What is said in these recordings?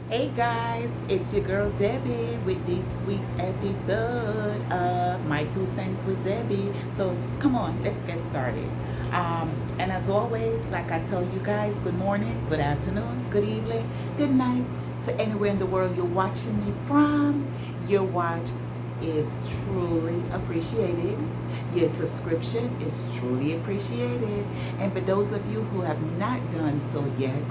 Hey guys, it's your girl Debbie with this week's episode of My Two Cents with Debbie. So come on, let's get started. And as always, like I tell you guys, good morning, good afternoon, good evening, good night to anywhere in the world you're watching me from. Your watch is truly appreciated. Your subscription is truly appreciated. And for those of you who have not done so yet,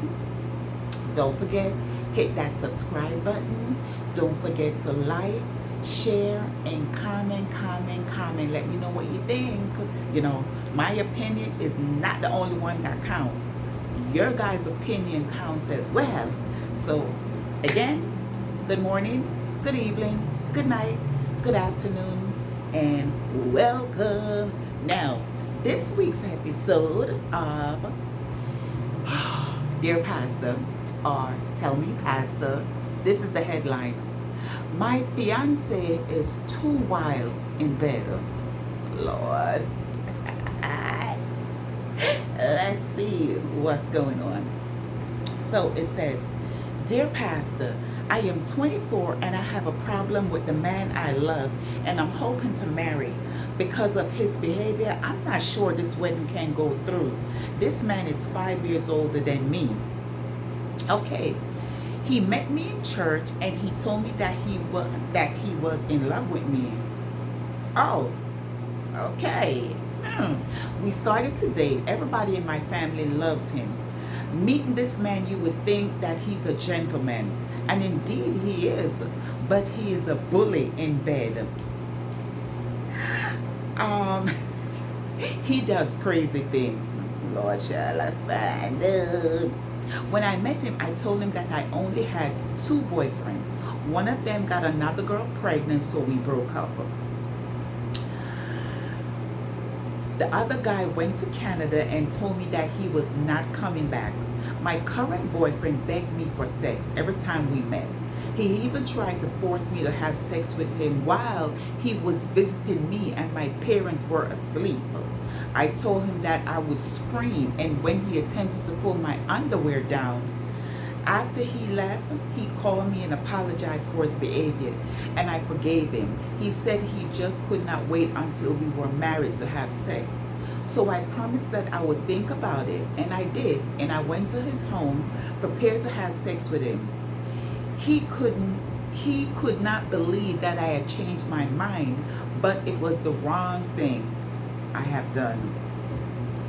don't forget, hit that subscribe button. Don't forget to like, share, and comment. Let me know what you think. You know, my opinion is not the only one that counts. Your guys' opinion counts as well. So, again, good morning, good evening, good night, good afternoon, and welcome. Now, this week's episode of Dear Pastor, or Tell Me Pastor, this is the headline. My fiance is too wild in bed. Lord. Let's see what's going on. So it says, Dear Pastor, I am 24 and I have a problem with the man I love and I'm hoping to marry. Because of his behavior, I'm not sure this wedding can go through. This man is 5 years older than me. Okay, he met me in church and he told me that he was in love with me. Oh, okay. We started to date. Everybody in my family loves him. Meeting this man, you would think that he's a gentleman, and indeed he is, but he is a bully in bed. He does crazy things. Lord, shall I find it? When I met him, I told him that I only had 2 boyfriends. One of them got another girl pregnant, so we broke up. The other guy went to Canada and told me that he was not coming back. My current boyfriend begged me for sex every time we met. He even tried to force me to have sex with him while he was visiting me and my parents were asleep. I told him that I would scream, and when he attempted to pull my underwear down, after he left, he called me and apologized for his behavior, and I forgave him. He said he just could not wait until we were married to have sex. So I promised that I would think about it, and I did, and I went to his home, prepared to have sex with him. He could not believe that I had changed my mind, but it was the wrong thing I have done.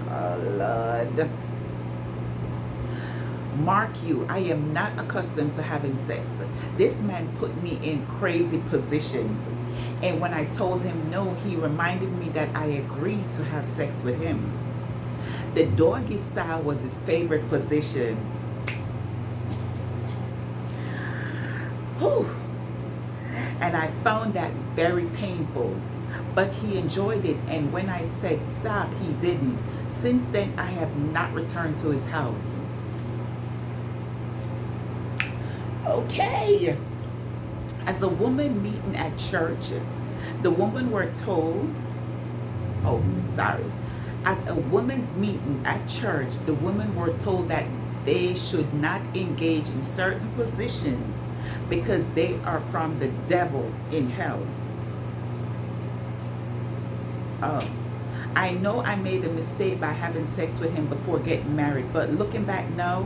Oh, Lord. Mark you, I am not accustomed to having sex. This man put me in crazy positions. And when I told him no, he reminded me that I agreed to have sex with him. The doggy style was his favorite position. Whew. And I found that very painful. But he enjoyed it, and when I said stop, he didn't. Since then, I have not returned to his house. Okay. As a woman meeting at church, the women were told, at a women's meeting at church, the women were told that they should not engage in certain positions because they are from the devil in hell. I know I made a mistake by having sex with him before getting married, but looking back now,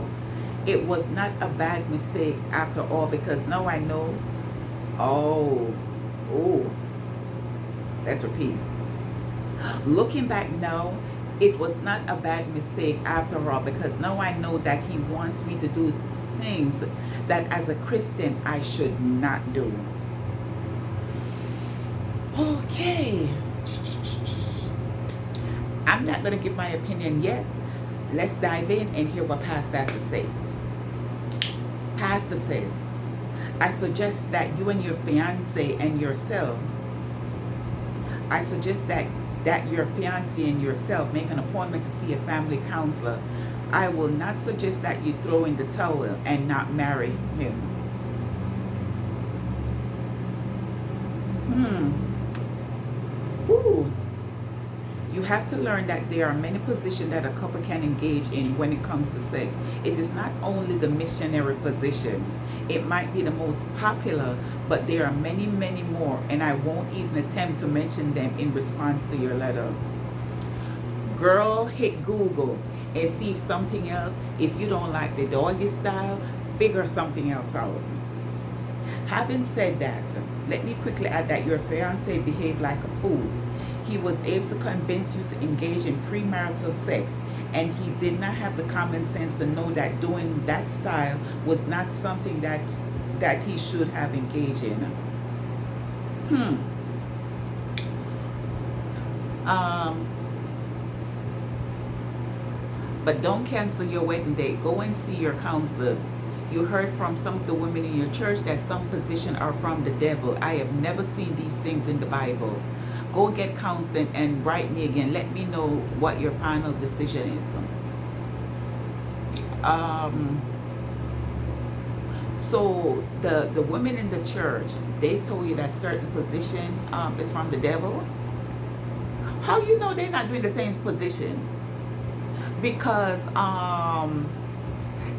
it was not a bad mistake after all, because now I know. Let's repeat. Looking back now, it was not a bad mistake after all, because now I know that he wants me to do things that as a Christian I should not do. Okay. I'm not going to give my opinion yet. Let's dive in and hear what Pastor has to say. Pastor says, I suggest that you and your fiance and yourself, your fiance and yourself make an appointment to see a family counselor. I will not suggest that you throw in the towel and not marry him. You have to learn that there are many positions that a couple can engage in when it comes to sex. It is not only the missionary position. It might be the most popular, but there are many, many more, and I won't even attempt to mention them in response to your letter. Girl, hit Google and see if something else, if you don't like the doggy style, figure something else out. Having said that, let me quickly add that your fiance behaved like a fool. He was able to convince you to engage in premarital sex, and he did not have the common sense to know that doing that style was not something that he should have engaged in. But don't cancel your wedding date. Go and see your counselor. You heard from some of the women in your church that some positions are from the devil. I have never seen these things in the Bible. Go get counseling and write me again. Let me know what your final decision is. So the women in the church, they told you that certain position is from the devil. How you know they're not doing the same position? Because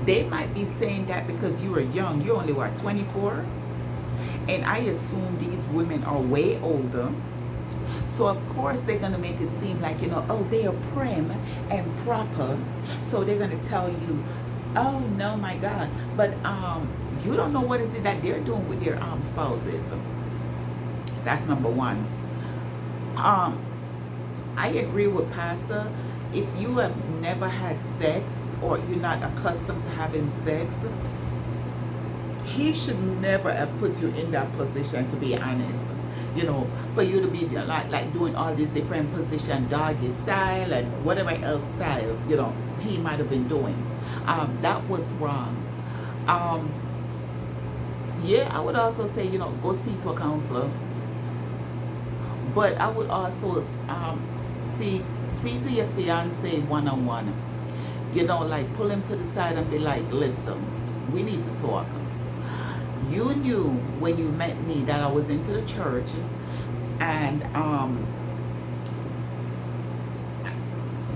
they might be saying that because you are young. You're only, what, 24? And I assume these women are way older. So of course they're going to make it seem like, you know, oh, they are prim and proper. So they're going to tell you, oh, no, my God. But you don't know what is it that they're doing with their spouses. That's number one. I agree with Pastor. If you have never had sex or you're not accustomed to having sex, he should never have put you in that position, to be honest. You know, for you to be like doing all these different positions, doggy style and whatever else style, you know, he might have been doing. That was wrong. Yeah, I would also say, you know, go speak to a counselor. But I would also speak to your fiance one-on-one. You know, like pull him to the side and be like, listen, we need to talk. You knew when you met me that I was into the church, and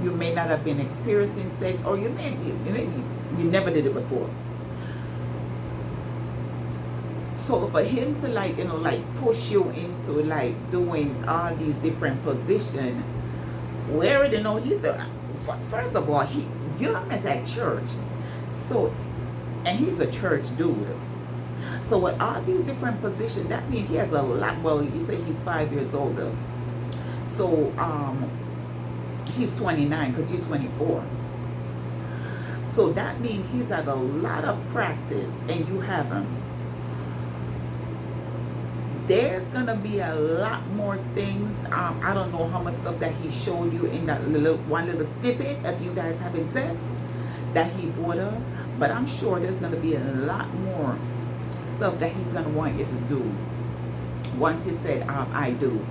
you may not have been experiencing sex, or you never did it before. So for him to, like, you know, like push you into like doing all these different positions, we already know he's the, first of all, you met at church. So, and he's a church dude. So with all these different positions, that means he has a lot. Well, you say he's 5 years older. So he's 29 because you're 24. So that means he's had a lot of practice and you haven't. There's gonna be a lot more things. I don't know how much stuff that he showed you in that one little snippet of you guys having sex that he brought up, but I'm sure there's gonna be a lot more stuff that he's gonna want you to do once you said I do,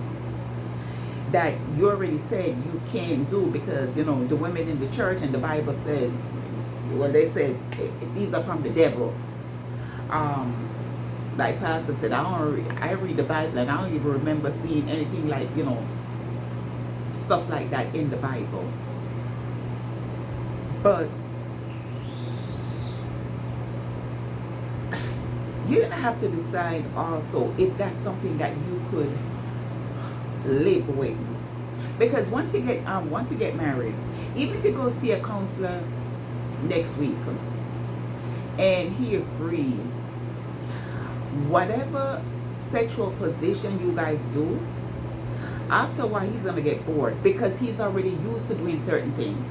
that you already said you can't do, because you know the women in the church and the Bible said, well, they said these are from the devil. Like Pastor said, I read the Bible and I don't even remember seeing anything like, you know, stuff like that in the Bible. But you're gonna have to decide also if that's something that you could live with. Because once you get married, even if you go see a counselor next week and he agreed, whatever sexual position you guys do, after a while he's gonna get bored because he's already used to doing certain things.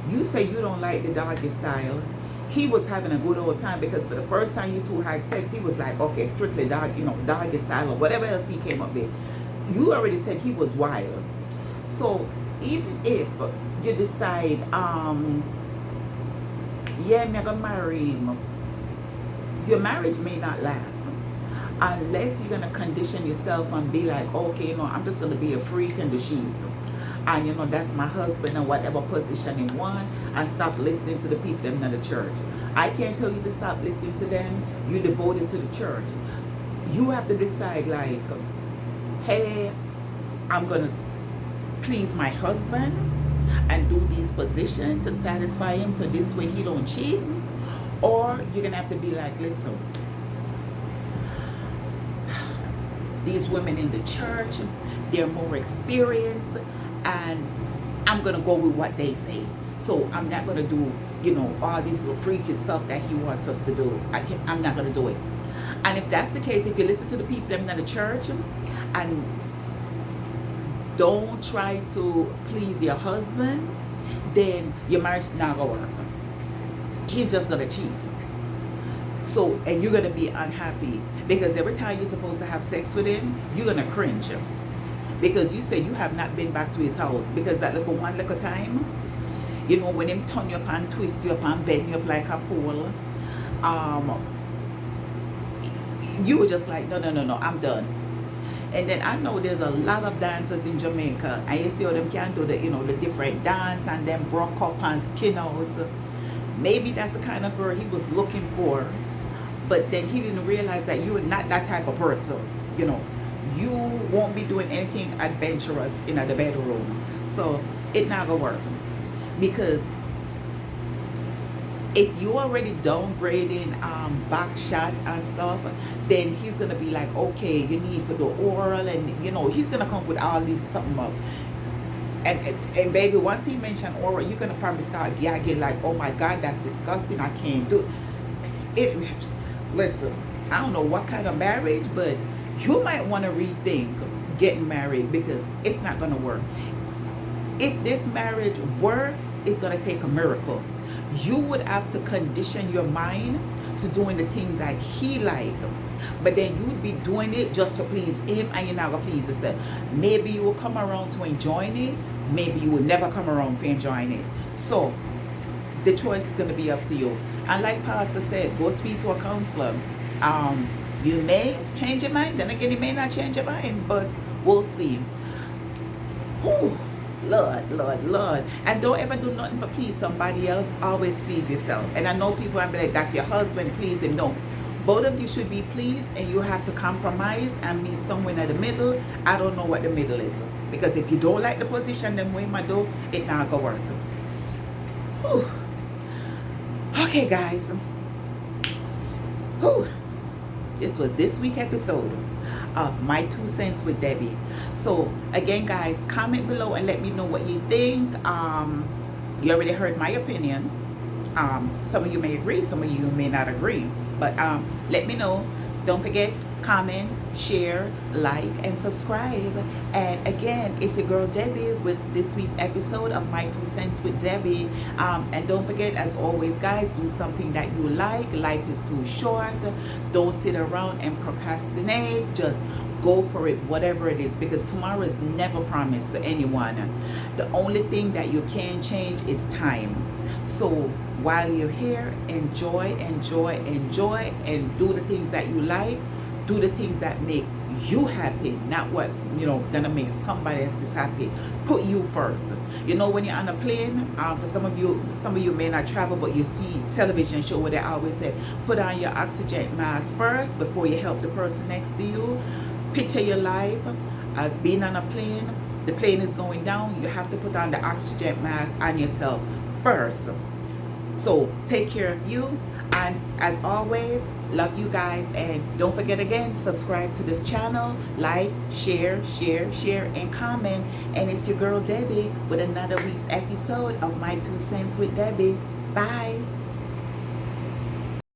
You say you don't like the doggy style. He was having a good old time because for the first time you two had sex, he was like, okay, strictly doggy style or whatever else he came up with. You already said he was wild. So even if you decide, yeah, I'm never married, your marriage may not last. Unless you're gonna condition yourself and be like, okay, you know, I'm just gonna be a freak in the sheet, and you know that's my husband and whatever position he want, and stop listening to the people in the church. I can't tell you to stop listening to them. You devoted to the church. You have to decide, like, hey, I'm gonna please my husband and do these positions to satisfy him so this way he don't cheat, or you're gonna have to be like, listen, these women in the church, they're more experienced, and I'm gonna go with what they say. So I'm not gonna do, you know, all these little freaky stuff that he wants us to do. I'm not gonna do it. And if that's the case, if you listen to the people in the church and don't try to please your husband, then your marriage not gonna work. He's just gonna cheat. So, and you're gonna be unhappy because every time you're supposed to have sex with him, you're gonna cringe because you said you have not been back to his house because that little one little time, you know, when him turn you up and twist you up and bend you up like a pole, you were just like, no, I'm done. And then I know there's a lot of dancers in Jamaica, and you see how them can do the, you know, the different dance and then broke up and skin out. Maybe that's the kind of girl he was looking for, but then he didn't realize that you were not that type of person. You know, you won't be doing anything adventurous in the bedroom, so it not gonna work. Because if you already downgrading back shot and stuff, then he's gonna be like, okay, you need for the oral, and you know, he's gonna come with all these something up. And baby, once he mentioned oral, you're gonna probably start gagging like, oh my God, that's disgusting, I can't do it. Listen, I don't know what kind of marriage, but you might want to rethink getting married because it's not gonna work. If this marriage worked, it's gonna take a miracle. You would have to condition your mind to doing the thing that he like, but then you would be doing it just to please him, and you're not gonna please yourself. Maybe you will come around to enjoying it, maybe you will never come around for enjoying it. So the choice is gonna be up to you. And like Pastor said, go speak to a counselor. You may change your mind, then again you may not change your mind, but we'll see. Whew. Lord. And don't ever do nothing but please somebody else. Always please yourself. And I know people will be like, that's your husband, please him. No. Both of you should be pleased, and you have to compromise and meet somewhere in the middle. I don't know what the middle is. Because if you don't like the position, then way my do, it not gonna work. Whew. Okay, guys. Whew. This was this week's episode of My 2 Cents with Debbie. So again, guys, comment below and let me know what you think. You already heard my opinion. Some of you may agree, some of you may not agree, but let me know. Don't forget, comment, share, like, and subscribe. And again, it's your girl Debbie with this week's episode of My 2 Cents with Debbie. And don't forget, as always, guys, do something that you like. Life is too short. Don't sit around and procrastinate. Just go for it, whatever it is, because tomorrow is never promised to anyone. The only thing that you can change is time. So while you're here, enjoy, and do the things that you like. Do the things that make you happy, not what, you know, gonna make somebody else happy. Put you first. You know, when you're on a plane, for some of you may not travel, but you see television show where they always say, put on your oxygen mask first before you help the person next to you. Picture your life as being on a plane. The plane is going down. You have to put on the oxygen mask on yourself first. So take care of you. And as always, love you guys. And don't forget, again, subscribe to this channel. Like, share, and comment. And it's your girl Debbie with another week's episode of My 2 Cents with Debbie. Bye.